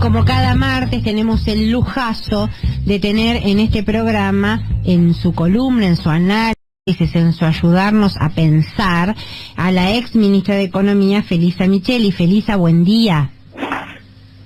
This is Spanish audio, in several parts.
Como cada martes tenemos el lujazo de tener en este programa, en su columna, en su análisis, en su ayudarnos a pensar, a la ex ministra de Economía, Felisa Micheli. Felisa, buen día.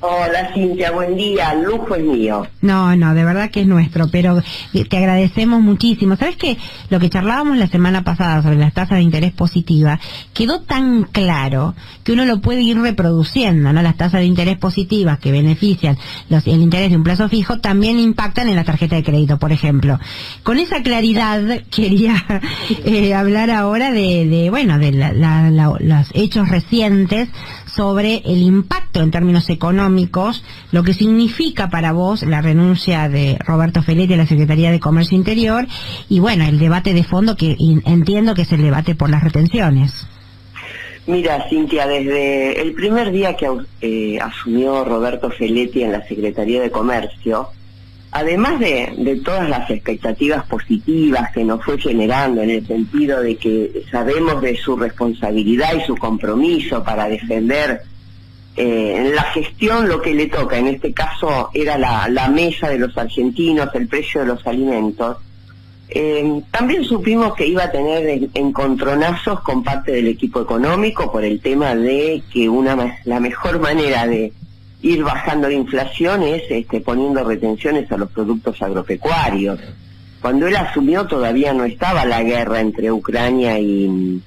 Hola Cintia, buen día, el lujo es mío. No, de verdad que es nuestro, pero te agradecemos muchísimo. ¿Sabes qué? Lo que charlábamos la semana pasada sobre las tasas de interés positiva quedó tan claro que uno lo puede ir reproduciendo, ¿no? Las tasas de interés positivas que benefician el interés de un plazo fijo también impactan en la tarjeta de crédito, por ejemplo. Con esa claridad quería hablar ahora de los hechos recientes sobre el impacto en términos económicos, lo que significa para vos la renuncia de Roberto Feletti a la Secretaría de Comercio Interior y bueno, el debate de fondo que entiendo que es el debate por las retenciones. Mira, Cintia, desde el primer día que asumió Roberto Feletti en la Secretaría de Comercio, además de todas las expectativas positivas que nos fue generando en el sentido de que sabemos de su responsabilidad y su compromiso para defender en la gestión lo que le toca, en este caso era la mesa de los argentinos, el precio de los alimentos, también supimos que iba a tener encontronazos con parte del equipo económico por el tema de que la mejor manera de ir bajando la inflación es poniendo retenciones a los productos agropecuarios. Cuando él asumió todavía no estaba la guerra entre Ucrania y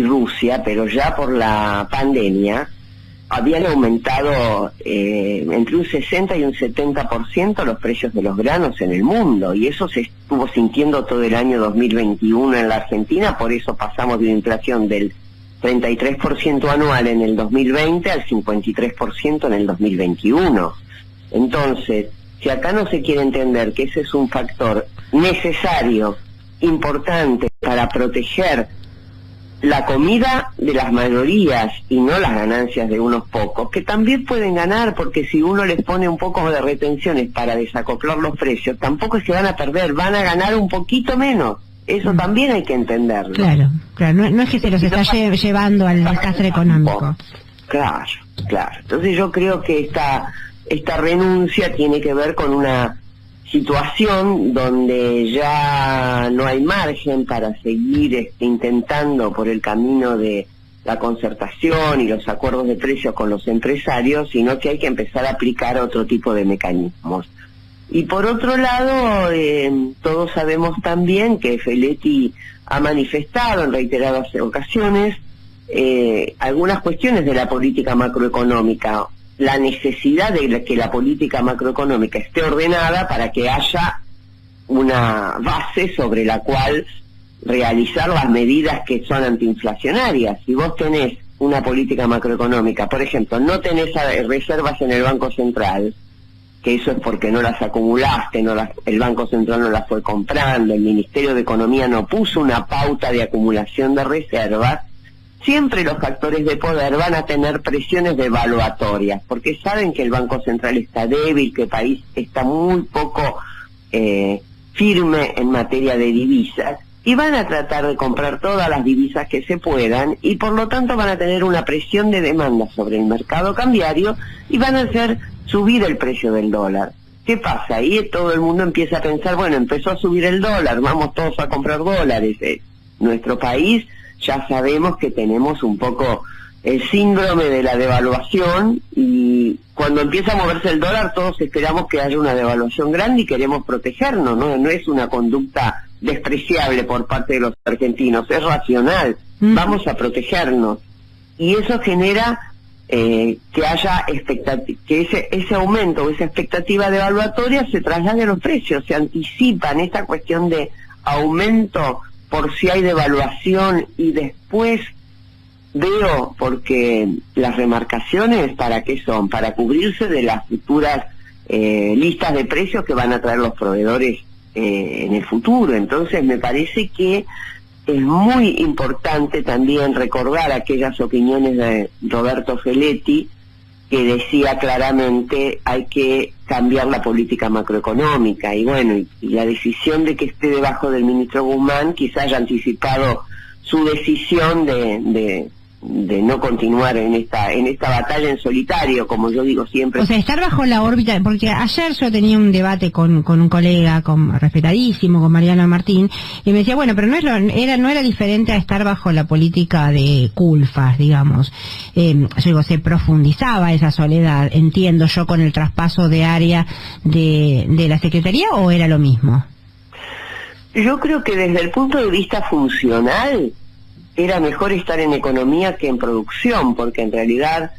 Rusia, pero ya por la pandemia habían aumentado entre un 60 y un 70% los precios de los granos en el mundo, y eso se estuvo sintiendo todo el año 2021 en la Argentina. Por eso pasamos de una inflación del 33% anual en el 2020 al 53% en el 2021. Entonces, si acá no se quiere entender que ese es un factor necesario, importante para proteger la comida de las mayorías y no las ganancias de unos pocos, que también pueden ganar, porque si uno les pone un poco de retenciones para desacoplar los precios, tampoco es que van a perder, van a ganar un poquito menos. Eso también hay que entenderlo. Claro, no es que se los está llevando al desastre económico. Claro. Entonces yo creo que esta renuncia tiene que ver con una situación donde ya no hay margen para seguir intentando por el camino de la concertación y los acuerdos de precios con los empresarios, sino que hay que empezar a aplicar otro tipo de mecanismos. Y por otro lado, todos sabemos también que Feletti ha manifestado en reiteradas ocasiones algunas cuestiones de la política macroeconómica, la necesidad de que la política macroeconómica esté ordenada para que haya una base sobre la cual realizar las medidas que son antiinflacionarias. Si vos tenés una política macroeconómica, por ejemplo, no tenés reservas en el Banco Central, que eso es porque no las acumulaste, el Banco Central no las fue comprando, el Ministerio de Economía no puso una pauta de acumulación de reservas, siempre los factores de poder van a tener presiones devaluatorias, porque saben que el Banco Central está débil, que el país está muy poco firme en materia de divisas, y van a tratar de comprar todas las divisas que se puedan, y por lo tanto van a tener una presión de demanda sobre el mercado cambiario, y van a hacer subir el precio del dólar. ¿Qué pasa? Ahí todo el mundo empieza a pensar, bueno, empezó a subir el dólar, vamos todos a comprar dólares. Nuestro país ya sabemos que tenemos un poco el síndrome de la devaluación, y cuando empieza a moverse el dólar todos esperamos que haya una devaluación grande y queremos protegernos, no es una conducta despreciable por parte de los argentinos, es racional, vamos a protegernos, y eso genera que haya que ese aumento o esa expectativa devaluatoria se traslade a los precios, se anticipan esta cuestión de aumento por si hay devaluación, y después veo, porque las remarcaciones, ¿para qué son? Para cubrirse de las futuras listas de precios que van a traer los proveedores en el futuro. Entonces me parece que es muy importante también recordar aquellas opiniones de Roberto Feletti, que decía claramente hay que cambiar la política macroeconómica, y bueno, y la decisión de que esté debajo del ministro Guzmán quizás haya anticipado su decisión de no continuar en esta batalla en solitario, como yo digo siempre. O sea, estar bajo la órbita, porque ayer yo tenía un debate con un colega respetadísimo, con Mariano Martín, y me decía, bueno, pero no era diferente a estar bajo la política de Culfas, digamos. Yo digo, se profundizaba esa soledad, entiendo yo, con el traspaso de área de la Secretaría, ¿o era lo mismo? Yo creo que desde el punto de vista funcional era mejor estar en economía que en producción, porque en realidad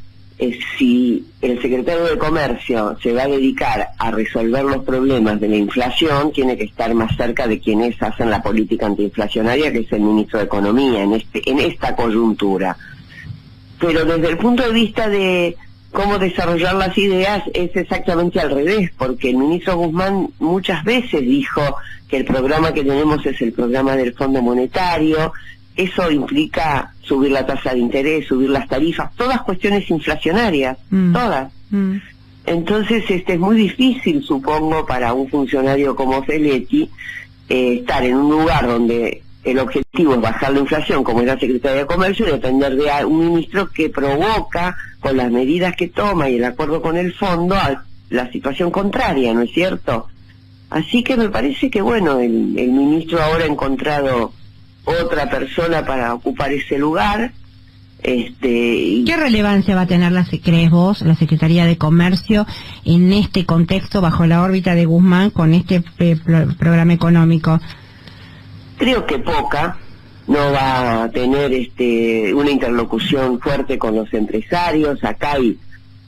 si el secretario de Comercio se va a dedicar a resolver los problemas de la inflación, tiene que estar más cerca de quienes hacen la política antiinflacionaria, que es el ministro de Economía, en esta coyuntura. Pero desde el punto de vista de cómo desarrollar las ideas es exactamente al revés, porque el ministro Guzmán muchas veces dijo que el programa que tenemos es el programa del Fondo Monetario. Eso implica subir la tasa de interés, subir las tarifas, todas cuestiones inflacionarias, todas. Entonces es muy difícil, supongo, para un funcionario como Feletti estar en un lugar donde el objetivo es bajar la inflación, como es la Secretaría de Comercio, y depender de un ministro que provoca, con las medidas que toma y el acuerdo con el fondo, a la situación contraria, ¿no es cierto? Así que me parece que, bueno, el ministro ahora ha encontrado otra persona para ocupar ese lugar. ¿Qué relevancia va a tener, crees vos, la Secretaría de Comercio en este contexto, bajo la órbita de Guzmán, con este programa económico? Creo que poca. No va a tener una interlocución fuerte con los empresarios. Acá hay,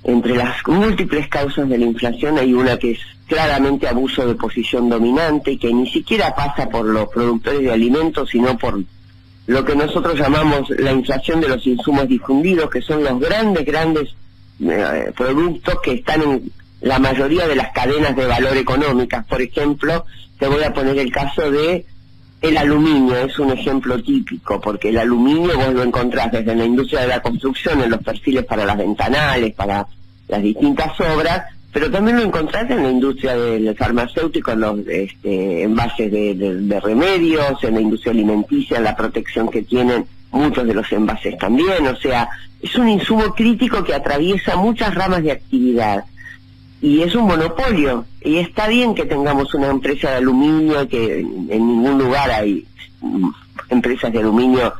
entre las múltiples causas de la inflación, hay una que es claramente abuso de posición dominante, y que ni siquiera pasa por los productores de alimentos, sino por lo que nosotros llamamos la inflación de los insumos difundidos, que son los grandes productos que están en la mayoría de las cadenas de valor económicas. Por ejemplo, te voy a poner el caso de el aluminio, es un ejemplo típico, porque el aluminio vos lo encontrás desde la industria de la construcción, en los perfiles para las ventanales, para las distintas obras, pero también lo encontrás en la industria del farmacéutico, en los envases de remedios, en la industria alimenticia, en la protección que tienen muchos de los envases también. O sea, es un insumo crítico que atraviesa muchas ramas de actividad. Y es un monopolio, y está bien que tengamos una empresa de aluminio, que en ningún lugar hay empresas de aluminio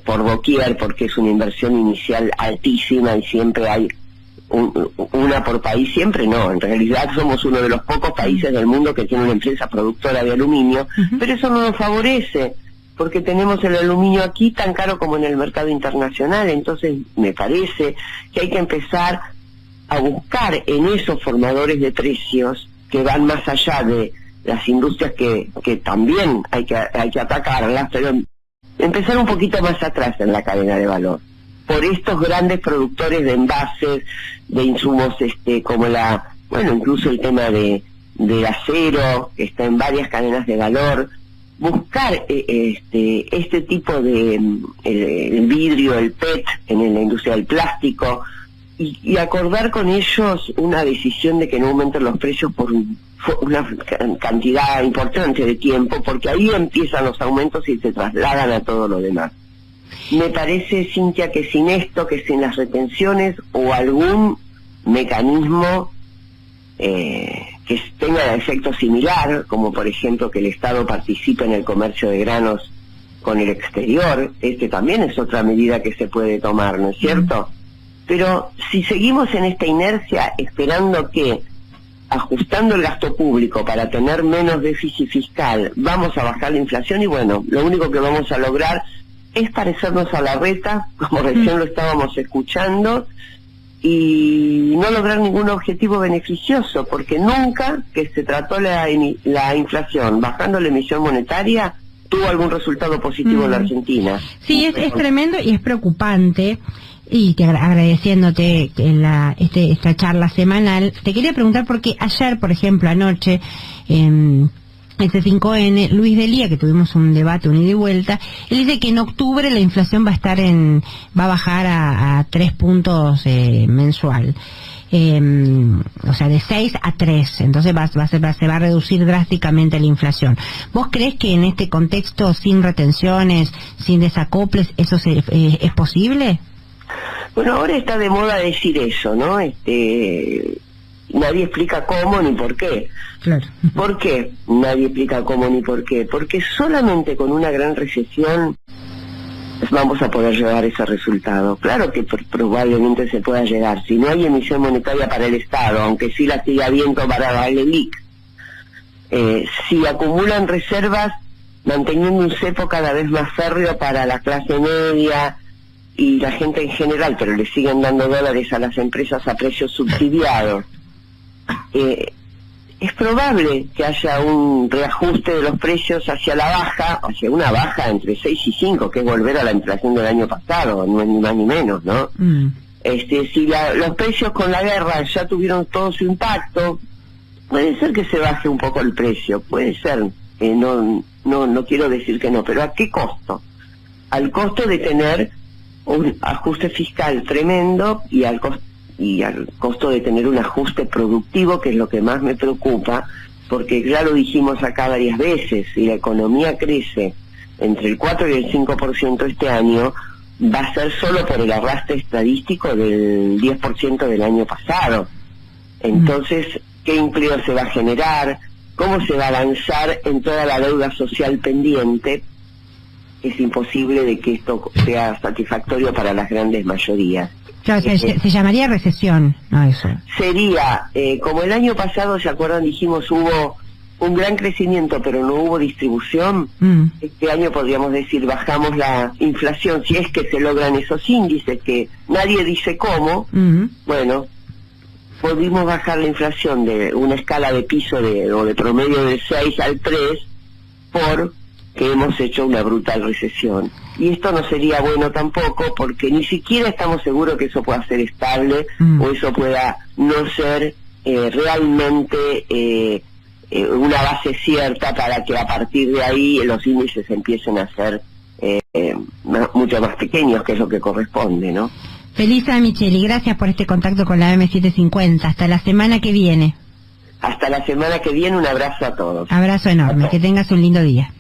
por doquier, porque es una inversión inicial altísima y siempre hay una por país. Siempre no, en realidad somos uno de los pocos países del mundo que tiene una empresa productora de aluminio, pero eso no nos favorece, porque tenemos el aluminio aquí tan caro como en el mercado internacional. Entonces me parece que hay que empezar a buscar en esos formadores de precios que van más allá de las industrias que también hay que atacarlas, pero empezar un poquito más atrás en la cadena de valor, por estos grandes productores de envases, de insumos como incluso el tema del acero, que está en varias cadenas de valor. Buscar este tipo de el vidrio, el PET en la industria del plástico, y acordar con ellos una decisión de que no aumenten los precios por una cantidad importante de tiempo, porque ahí empiezan los aumentos y se trasladan a todo lo demás. Me parece, Cintia, que sin esto, que sin las retenciones o algún mecanismo que tenga efecto similar, como por ejemplo que el Estado participe en el comercio de granos con el exterior, también es otra medida que se puede tomar, ¿no es cierto? Pero si seguimos en esta inercia esperando que, ajustando el gasto público para tener menos déficit fiscal, vamos a bajar la inflación, y bueno, lo único que vamos a lograr es parecernos a la reta, como recién lo estábamos escuchando, y no lograr ningún objetivo beneficioso, porque nunca que se trató la inflación bajando la emisión monetaria tuvo algún resultado positivo en la Argentina. Sí, es tremendo y es preocupante. Y agradeciéndote esta charla semanal, te quería preguntar, porque ayer, por ejemplo, anoche, en C5N, Luis Delía, que tuvimos un debate, un ida y vuelta, él dice que en octubre la inflación va a bajar a 3 puntos mensual. o sea, de 6 a 3, entonces se va a reducir drásticamente la inflación. ¿Vos crees que en este contexto, sin retenciones, sin desacoples, eso es posible? Bueno, ahora está de moda decir eso, ¿no? Nadie explica cómo ni por qué. Claro. ¿Por qué nadie explica cómo ni por qué? Porque solamente con una gran recesión vamos a poder llegar a ese resultado. Claro que probablemente se pueda llegar. Si no hay emisión monetaria para el Estado, aunque sí la siga habiendo para la LELIQ, si acumulan reservas, manteniendo un cepo cada vez más férreo para la clase media y la gente en general, pero le siguen dando dólares a las empresas a precios subsidiados, es probable que haya un reajuste de los precios hacia la baja, hacia una baja entre 6 y 5, que es volver a la inflación del año pasado, no es ni más ni menos, ¿no? Si los precios con la guerra ya tuvieron todo su impacto, puede ser que se baje un poco el precio, puede ser, no quiero decir que no, pero ¿a qué costo? Al costo de tener un ajuste fiscal tremendo y al costo de tener un ajuste productivo, que es lo que más me preocupa, porque ya lo dijimos acá varias veces, si la economía crece entre el 4 y el 5% este año, va a ser solo por el arrastre estadístico del 10% del año pasado. Entonces, ¿qué empleo se va a generar? ¿Cómo se va a avanzar en toda la deuda social pendiente? Es imposible de que esto sea satisfactorio para las grandes mayorías. Claro, se llamaría recesión, no eso. Sería, como el año pasado, ¿se acuerdan? Dijimos, hubo un gran crecimiento, pero no hubo distribución. Este año podríamos decir, bajamos la inflación, si es que se logran esos índices, que nadie dice cómo. Bueno, pudimos bajar la inflación de una escala de piso o de promedio del 6 al 3, porque hemos hecho una brutal recesión. Y esto no sería bueno tampoco, porque ni siquiera estamos seguros que eso pueda ser estable o eso pueda no ser realmente una base cierta para que a partir de ahí los índices empiecen a ser mucho más pequeños, que es lo que corresponde, ¿no? Felisa Micheli, gracias por este contacto con la M750. Hasta la semana que viene. Hasta la semana que viene, un abrazo a todos. Abrazo enorme, que tengas un lindo día.